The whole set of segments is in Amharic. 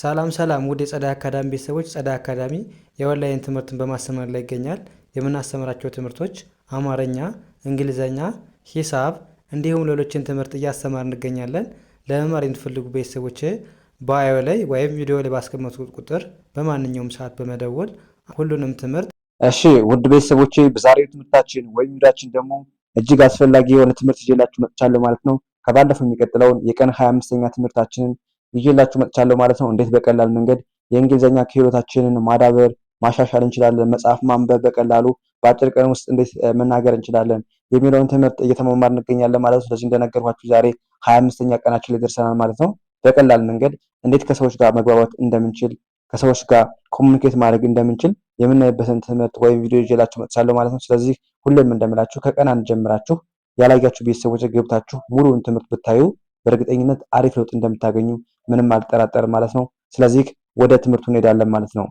ሰላም ሰላም ውድ የጸዳይ አካዳሚ ቤተሰቦች፣ ጸዳይ አካዳሚ የኦንላይን ትምህርትን በማስተማር ላይ ይገኛል። የምናስተምራቸው ትምህርቶች አማርኛ፣ እንግሊዘኛ፣ ሂሳብ እንዲሁም ሌሎችን ትምህርት እያስተማር እንገኛለን። ለመማር የምትፈልጉ ቤተሰቦች ባዮ ላይ ወይም ቪዲዮ ላይ ባስቀመጡት ቁጥር በማንኛውም ሰዓት በመደወል ሁሉንም ትምህርት እሺ ውድ ቤተሰቦቼ በዛሬው ትምህርታችን ወይም ቪዲዮአችን ደግሞ እጅግ አስፈላጊ የሆነ ትምህርት ይዤላችሁ መጥቻለሁ ማለት ነው። ከባለፈው የሚቀጥለውን የቀን 25ኛ ትምህርታችንን ይዤላችሁ መጥቻለሁ ማለት ነው። እንዴት በቀላል መንገድ የእንግሊዘኛ ክህሎታችንን ማዳበር ማሻሻል እንችላለን፣ መጽሐፍ ማንበብ በቀላሉ በአጭር ቀን ውስጥ እንዴት መናገር እንችላለን የሚለውን ትምህርት እየተማማርን እንገኛለን ማለት ነው። ስለዚህ እንደነገርኳችሁ ዛሬ 25ኛ ቀናችን ላይ ደርሰናል ማለት ነው። በቀላል መንገድ እንዴት ከሰዎች ጋር መግባባት እንደምንችል፣ ከሰዎች ጋር ኮሙኒኬት ማድረግ እንደምንችል የምናይበትን ትምህርት ወይም ቪዲዮ ይዤላችሁ መጥቻለሁ ማለት ነው። ስለዚህ ሁሌም እንደምላችሁ ከቀን አንድ ጀምራችሁ ያላያችሁ ቤተሰቦች ገብታችሁ ሙሉውን ትምህርት ብታዩ በእርግጠኝነት አሪፍ ለውጥ እንደምታገኙ ምንም አልጠራጠርም ማለት ነው። ስለዚህ ወደ ትምህርቱ እንሄዳለን ማለት ነው።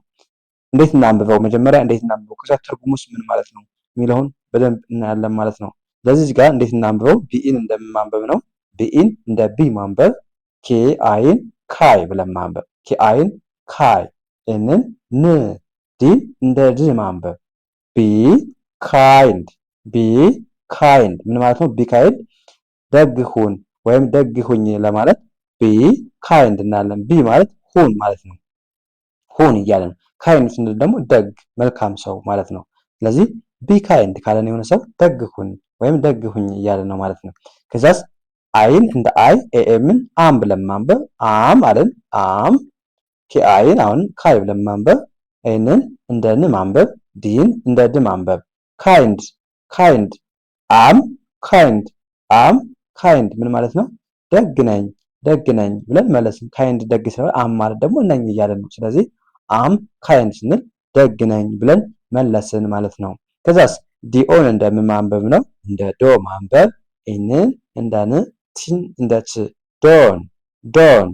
እንዴት እናንብበው? መጀመሪያ እንዴት እናንብበው፣ ከዛ ትርጉሙስ ምን ማለት ነው የሚለውን በደንብ እናያለን ማለት ነው። ስለዚህ እዚህ ጋር እንዴት እናንብበው፣ ቢኢን እንደማንበብ ነው። ቢኢን እንደ ቢ ማንበብ፣ ኬ አይን ካይ ብለን ማንበብ፣ ኬ አይን ካይ፣ ኤንን ን፣ ዲ እንደ ድ ማንበብ፣ ቢ ካይንድ፣ ቢ ካይንድ ምን ማለት ነው? ቢ ካይንድ ደግ ሁን ወይም ደግ ሁኝ ለማለት ቢ ካይንድ እናለን። ቢ ማለት ሁን ማለት ነው። ሁን እያለ ነው። ካይንድ ስንል ደግሞ ደግ መልካም ሰው ማለት ነው። ስለዚህ ቢ ካይንድ ካለን የሆነ ሰው ደግ ሁን ወይም ደግ ሁኝ እያለ ነው ማለት ነው። ከዛስ አይን እንደ አይ ኤኤምን አም ብለን ማንበብ፣ አም አለን አም፣ ኬ አይን አሁን ካይ ብለን ማንበብ፣ ኤንን እንደ ን ማንበብ፣ ዲን እንደ ድ ማንበብ፣ ካይንድ ካይንድ፣ አም ካይንድ፣ አም ካይንድ ምን ማለት ነው? ደግ ነኝ ደግ ነኝ ብለን መለስን። ካይንድ ደግ ስለሆነ አም ማለት ደግሞ ነኝ እያለን ነው። ስለዚህ አም ካይንድ ስንል ደግ ነኝ ብለን መለስን ማለት ነው። ከዛስ ዲኦን እንደምን ማንበብ ነው? እንደ ዶ ማንበብ፣ ኢንን እንደ ን፣ ቲን እንደ ት፣ ዶን ዶን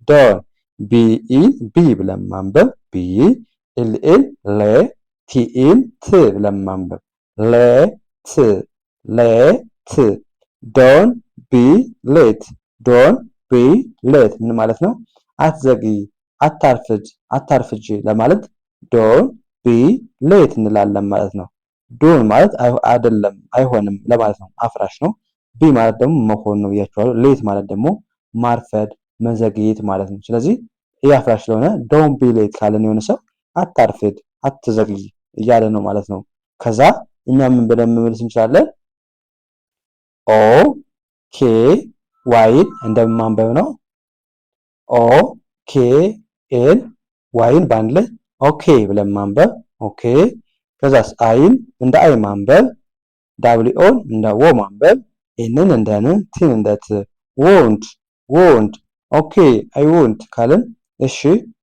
ዶን፣ ቢኢን ቢ ብለን ማንበብ፣ ቢ፣ ኤልኤን ሌ፣ ቲኢን ት ብለን ማንበብ፣ ሌ ት ሌ ት፣ ዶን ቢ ሌት፣ ዶን ቢ ሌት ምን ማለት ነው? አትዘግይ፣ አታርፍድ፣ አታርፍጂ ለማለት ዶን ቢ ሌት እንላለን ማለት ነው። ዶን ማለት አይደለም አይሆንም ለማለት ነው፣ አፍራሽ ነው። ቢ ማለት ደግሞ መሆን ነው ብያችኋለሁ። ሌት ማለት ደግሞ ማርፈድ መዘግየት ማለት ነው። ስለዚህ ይህ አፍራሽ ስለሆነ ዶን ቢ ሌት ካለን የሆነ ሰው አታርፍድ፣ አትዘግይ እያለ ነው ማለት ነው። ከዛ እኛ ምን ብለን መመለስ እንችላለን? ኦ ኬ ዋይን እንደማንበብ ነው። ኦ ኬ ኤን ዋይን በአንድ ላይ ኦኬ ብለን ማንበብ፣ ኦኬ። ከዛስ አይን እንደ አይ ማንበብ፣ ዳብሊኦን እንደ ወ ማንበብ፣ ኤንን እንደ ን፣ ቲን እንደ ት፣ ወንድ ወንድ። ኦኬ አይ ወንት ካልን እሺ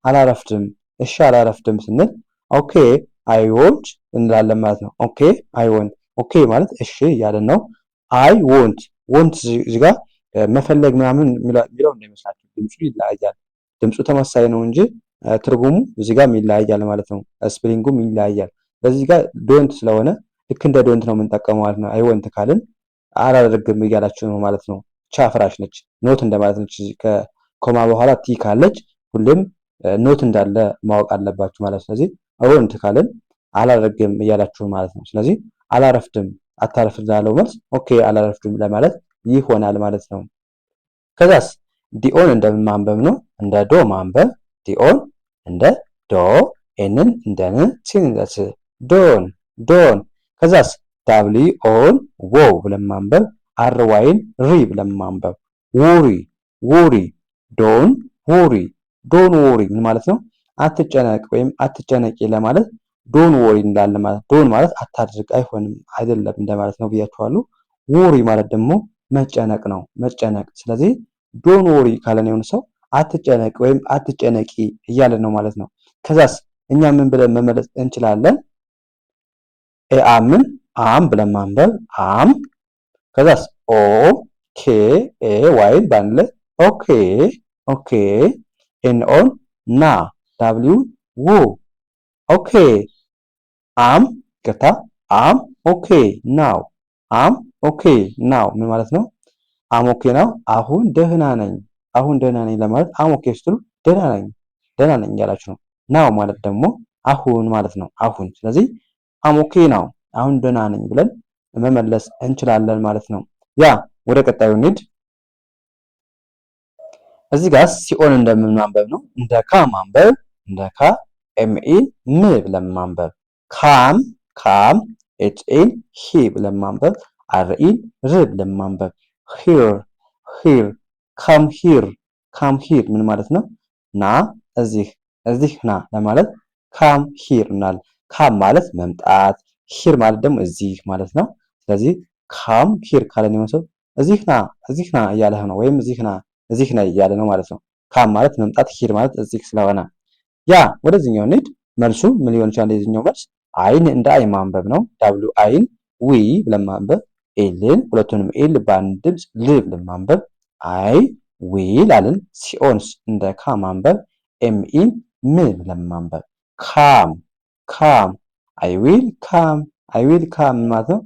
አላረፍድም፣ እሺ አላረፍድም ስንል ኦኬ አይ ወንት እንላለን ማለት ነው። ኦኬ አይ ወንት፣ ኦኬ ማለት እሺ እያለን ነው። አይ ወንት ወንት እዚህ ጋር መፈለግ ምናምን የሚለው እንዳይመስላችሁ፣ ድምፁ ይለያያል። ድምፁ ተመሳሳይ ነው እንጂ ትርጉሙ እዚህ ጋር ይለያያል ማለት ነው። ስፕሊንጉም ይለያያል። በዚህ ጋር ዶንት ስለሆነ ልክ እንደ ዶንት ነው የምንጠቀመው ማለት ነው። አይ ወንት ካልን አላደርግም እያላችሁ ነው ማለት ነው። ቻ ፍራሽ ነች፣ ኖት እንደማለት ነች። ከኮማ በኋላ ቲ ካለች ሁሌም ኖት እንዳለ ማወቅ አለባችሁ ማለት ነው። ስለዚህ ወንት ካልን አላደርግም እያላችሁ ማለት ነው። ስለዚህ አላረፍድም፣ አታረፍድ ላለው መልስ ኦኬ አላረፍድም ለማለት ይሆናል ማለት ነው። ከዛስ ዲኦን እንደምን ማንበብ ነው? እንደ ዶ ማንበብ፣ ዲኦን እንደ ዶ፣ ኤንን እንደ ን፣ ሲን እንደ ት፣ ዶን ዶን። ከዛስ ዳብሊኦን ዎ ብለን ማንበብ፣ አር ዋይን ሪ ብለን ማንበብ፣ ውሪ ውሪ፣ ዶን ውሪ ዶን ወሪ ምን ማለት ነው? አትጨነቅ ወይም አትጨነቂ ለማለት ዶን ወሪ እንዳለ ማለት። ዶን ማለት አታድርግ አይሆንም አይደለም እንደማለት ነው ብያችኋለሁ። ወሪ ማለት ደግሞ መጨነቅ ነው፣ መጨነቅ። ስለዚህ ዶን ወሪ ካለን የሆነ ሰው አትጨነቅ ወይም አትጨነቂ እያለን ነው ማለት ነው። ከዛስ እኛ ምን ብለን መመለስ እንችላለን? አምን አም ብለን ማንበብ፣ አም። ከዛስ ኦ ኬ ኤ ዋይን በአንድ ላይ ኦኬ ኦኬ፣ ኤን ኦን ና፣ ዳብሊው ው ኦኬ፣ አም ገታ፣ አም ኦኬ ናው፣ አም ኦኬ ናው ምን ማለት ነው? አም ኦኬ ናው አሁን ደህና ነኝ፣ አሁን ደህና ነኝ ለማለት አም ኦኬ ስትሉ ደህና ነኝ፣ ደህና ነኝ እያላችሁ ነው። ናው ማለት ደግሞ አሁን ማለት ነው። አሁን ስለዚህ አም ኦኬ ናው አሁን ደህና ነኝ ብለን መመለስ እንችላለን ማለት ነው። ያ ወደ ቀጣዩ እንሂድ። እዚህ ጋር ሲኦን እንደምን ማንበብ ነው? እንደ ካ ማንበብ እንደ ካ ኤምኢ ም ብለን ማንበብ ካም ካም ኤችኤን ሂ ብለን ማንበብ አርኢን ር ብለን ማንበብ ሂር ሂር ካም ሂር ካም ሂር ምን ማለት ነው? ና እዚህ ና ለማለት ካም ሂር እናል። ካም ማለት መምጣት፣ ሂር ማለት ደግሞ እዚህ ማለት ነው። ስለዚህ ካም ሂር ካለን የሆነ ሰው እዚህ ና እያለህ ነው፣ ወይም እዚህ ና እያለ ነው ማለት ነው። ካም ማለት መምጣት፣ ሂር ማለት እዚህ ስለሆነ ያ ወደዚህኛው እንሂድ። መልሱ ምን ሊሆን ይችላል? የዚህኛው መልስ አይን እንደ አይ ማንበብ ነው። ዳብሊው አይን ዊ ብለን ማንበብ፣ ኤልን ሁለቱንም ኤል በአንድ ድምፅ ል ብለን ማንበብ አይ ዊል አልን። ሲኦንስ እንደ ካ ማንበብ ኤምኢን ም ብለን ማንበብ ካም ካም አይ ዊል ካም ማለት ነው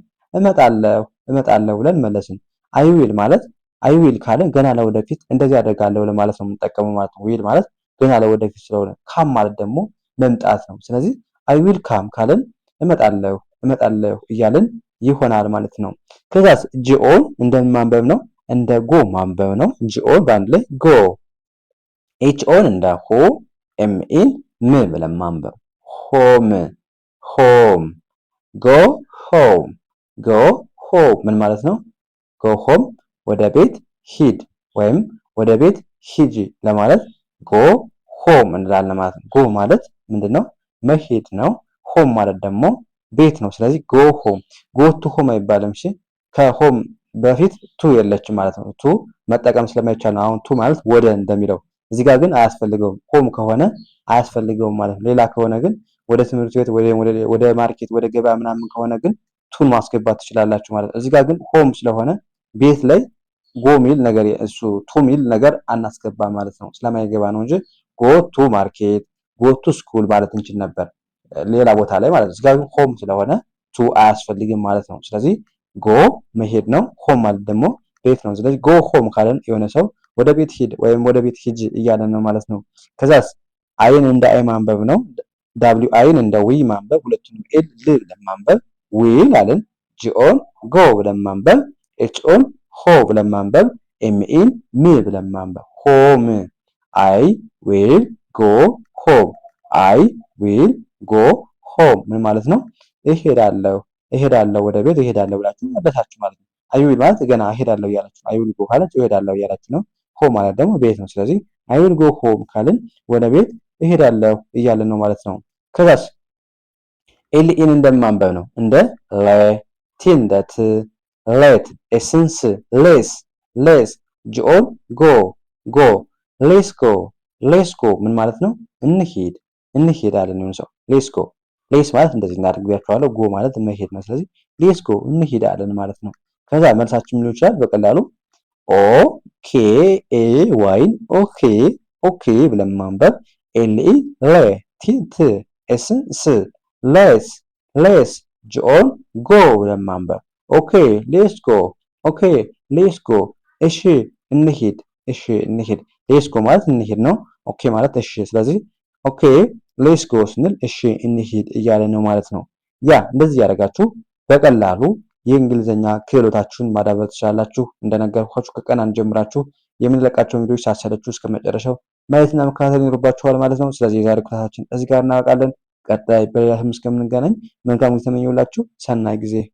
እመጣለሁ ብለን መለስን። አይ ዊል ማለት አይ ዊል ካለን ገና ለወደፊት እንደዚህ አደርጋለሁ ለማለት ነው የምንጠቀመው ማለት ነው። ዊል ማለት ገና ለወደፊት ስለሆነ፣ ካም ማለት ደግሞ መምጣት ነው። ስለዚህ አይ ዊል ካም ካለን እመጣለሁ እያልን ይሆናል ማለት ነው። ከዛስ ጂኦን እንደምን ማንበብ ነው? እንደ ጎ ማንበብ ነው። ጂኦን በአንድ ላይ ጎ። ኤችኦን እንደ ሆ፣ ኤምኢን ም ብለን ማንበብ ሆም ሆም። ጎ ሆም ምን ማለት ነው? ጎ ሆም ወደ ቤት ሂድ ወይም ወደ ቤት ሂጂ ለማለት ጎ ሆም እንላለን ማለት ነው። ጎ ማለት ምንድነው? መሄድ ነው። ሆም ማለት ደግሞ ቤት ነው። ስለዚህ ጎ ሆም። ጎ ቱ ሆም አይባልም። እሺ ከሆም በፊት ቱ የለችም ማለት ነው። ቱ መጠቀም ስለማይቻል ነው። አሁን ቱ ማለት ወደ እንደሚለው እዚህ ጋር ግን አያስፈልገውም። ሆም ከሆነ አያስፈልገውም ማለት ነው። ሌላ ከሆነ ግን ወደ ትምህርት ቤት ወደ ማርኬት ወደ ገበያ ምናምን ከሆነ ግን ቱን ማስገባት ትችላላችሁ ማለት ነው። እዚህ ጋር ግን ሆም ስለሆነ ቤት ላይ ጎ ሚል ነገር እሱ ቱ ሚል ነገር አናስገባ ማለት ነው። ስለማይገባ ነው እንጂ ጎ ቱ ማርኬት ጎ ቱ ስኩል ማለት እንችል ነበር ሌላ ቦታ ላይ ማለት ነው። እዚህ ጋር ሆም ስለሆነ ቱ አያስፈልግም ማለት ነው። ስለዚህ ጎ መሄድ ነው። ሆም ማለት ደግሞ ቤት ነው። ስለዚህ ጎ ሆም ካለን የሆነ ሰው ወደ ቤት ሂድ ወይም ወደ ቤት ሂጅ እያለን ነው ማለት ነው። ከዛስ አይን እንደ አይ ማንበብ ነው። ዳብሊው አይን እንደ ዊ ማንበብ፣ ሁለቱንም ኤል ል ብለን ማንበብ ዊል አለን። ጂኦን ጎ ብለን ማንበብ፣ ኤችኦን ሆ ብለን ማንበብ፣ ኤምኢን ም ብለን ማንበብ ሆም። አይ ዊል ጎ ሆም። አይ ዊል ጎ ሆም ምን ማለት ነው? እሄዳለሁ ወደ ቤት እሄዳለሁ ብላችሁ መለሳችሁ ማለት ነው። አይ ዊል ማለት ገና እሄዳለሁ እያላችሁ ነው። አይ ዊል ጎ ካለች እሄዳለሁ እያላችሁ ነው። ሆም ማለት ደግሞ ቤት ነው። ስለዚህ አይ ዊል ጎ ሆም ካልን ወደ ቤት እሄዳለሁ እያለን ነው ማለት ነው። ከዛስ ኤልኢን እንደማንበብ ነው። እንደ ለ፣ ቲ እንደ ት፣ ሌት፣ ኤስንስ ሌስ፣ ጂኦን ጎ፣ ሌስ ጎ ምን ማለት ነው? እንሄዳለን የሆነ ሰው ሌስ ጎ። ሌስ ማለት እንደዚህ እናድርግባችኋለሁ። ጎ ማለት መሄድ ነው። ስለዚህ ሌስ ጎ እንሄዳለን ማለት ነው። ከዛ መልሳችን ሊሆን ይችላል በቀላሉ ኦ ኬ ኤ ዋይን ኦኬ ብለን ማንበብ ኤልኢ ሌ፣ ቲ ት፣ ኤስን ስ፣ ሌስ ጂኦን ጎ ብለን ማንበብ ኦኬ ሌስ ጎ። እሺ እንሂድ። ሌስ ጎ ማለት እንሂድ ነው። ኦኬ ማለት እሺ። ስለዚህ ኦኬ ሌስ ጎ ስንል እሺ እንሂድ እያለ ነው ማለት ነው። ያ እንደዚህ ያደርጋችሁ በቀላሉ የእንግሊዝኛ ክህሎታችሁን ማዳበር ትችላላችሁ። እንደነገርኳችሁ ከቀን አንድ ጀምራችሁ የምንለቃቸውን ቪዲዮዎች ሳሰለችሁ እስከ መጨረሻው ማየትና መከታተል ይኖርባችኋል ማለት ነው። ስለዚህ የዛሬ ክላሳችን እዚህ ጋር እናበቃለን። ቀጣይ በሌላ ትምህርት እስከምንገናኝ መልካም ጊዜ ተመኘሁላችሁ። ሰናይ ጊዜ